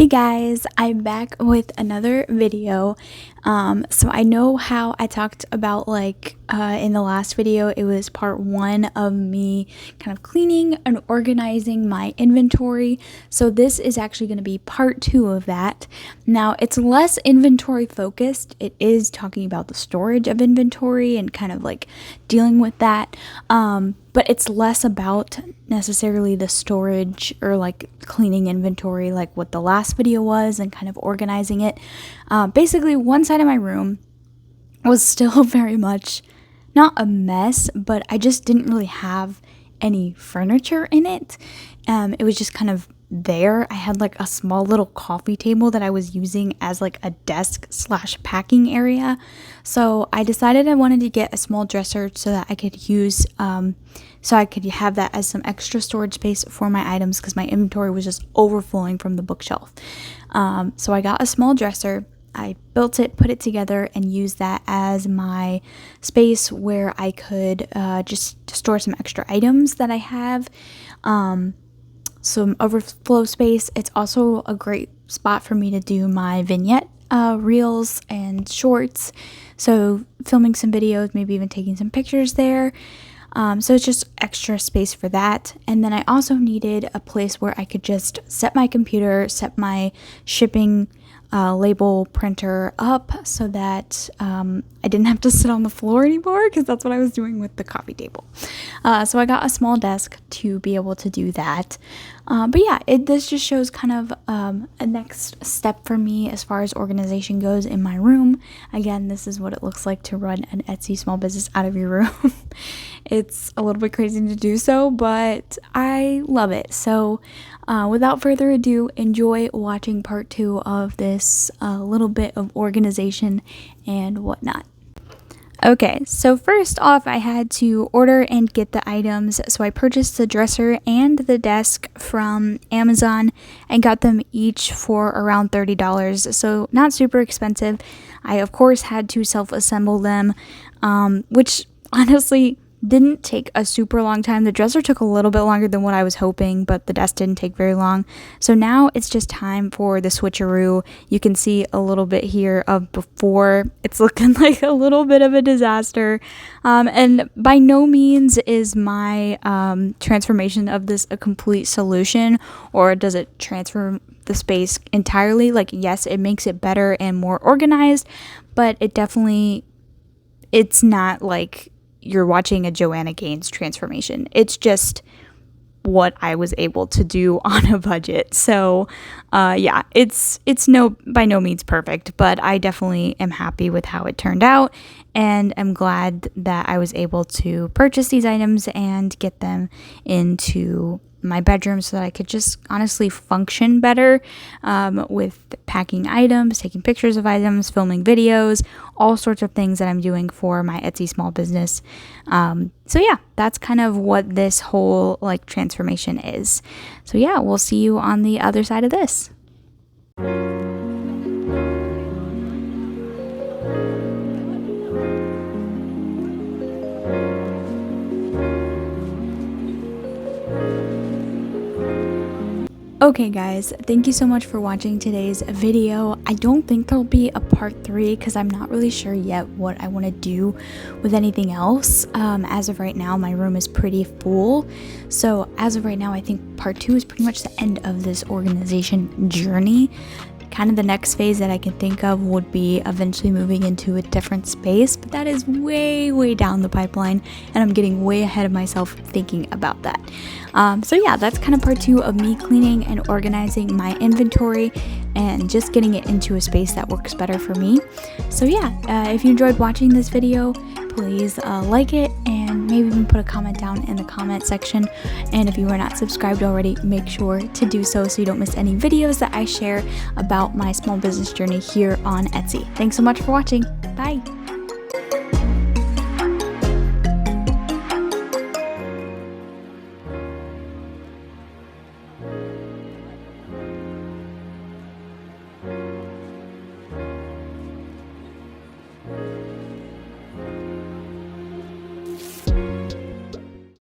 Hey guys, I'm back with another video. So I know how I talked about in the last video, it was part one of me kind of cleaning and organizing my inventory. So this is actually going to be part two of that. Now it's less inventory focused. It is talking about the storage of inventory and kind of like dealing with that. But it's less about necessarily the storage or like cleaning inventory like what the last video was and kind of organizing it. Basically, one side of my room was still very much not a mess, but I just didn't really have any furniture in it. It was just kind of there. I had like a small little coffee table that I was using as like a desk / packing area. So I decided I wanted to get a small dresser so that I could use, so I could have that as some extra storage space for my items because my inventory was just overflowing from the bookshelf. So I got a small dresser. I built it, put it together, and used that as my space where I could just store some extra items that I have. Some overflow space. It's also a great spot for me to do my vignette reels and shorts. So filming some videos, maybe even taking some pictures there. So it's just extra space for that. And then I also needed a place where I could just set my computer, set my shipping label printer up so that I didn't have to sit on the floor anymore because that's what I was doing with the coffee table. So I got a small desk to be able to do that. But yeah, this just shows kind of a next step for me as far as organization goes in my room. Again, this is what it looks like to run an Etsy small business out of your room. It's a little bit crazy to do so, but I love it. So without further ado, enjoy watching part two of this little bit of organization and whatnot. Okay, so first off, I had to order and get the items. So I purchased the dresser and the desk from Amazon and got them each for around $30. So not super expensive. I, of course, had to self-assemble them, which honestly didn't take a super long time. The dresser took a little bit longer than what I was hoping, but the desk didn't take very long. So now it's just time for the switcheroo. You can see a little bit here of before. It's looking like a little bit of a disaster. And by no means is my transformation of this a complete solution, or does it transform the space entirely? Like, yes, it makes it better and more organized, but it's not like you're watching a Joanna Gaines transformation. It's just what I was able to do on a budget. So yeah, it's by no means perfect, but I definitely am happy with how it turned out, and I'm glad that I was able to purchase these items and get them into my bedroom so that I could just honestly function better with packing items, taking pictures of items, filming videos, all sorts of things that I'm doing for my Etsy small business. So yeah, that's kind of what this whole like transformation is. So yeah, we'll see you on the other side of this. Okay guys, thank you so much for watching today's video. I don't think there'll be a part 3 because I'm not really sure yet what I want to do with anything else. As of right now, my room is pretty full. So as of right now, I think part 2 is pretty much the end of this organization journey. Kind of the next phase that I can think of would be eventually moving into a different space, but that is way down the pipeline, and I'm getting way ahead of myself thinking about that. So yeah, that's kind of part 2 of me cleaning and organizing my inventory and just getting it into a space that works better for me. So yeah, if you enjoyed watching this video, please like it and maybe even put a comment down in the comment section. And if you are not subscribed already, make sure to do so you don't miss any videos that I share about my small business journey here on Etsy. Thanks so much for watching.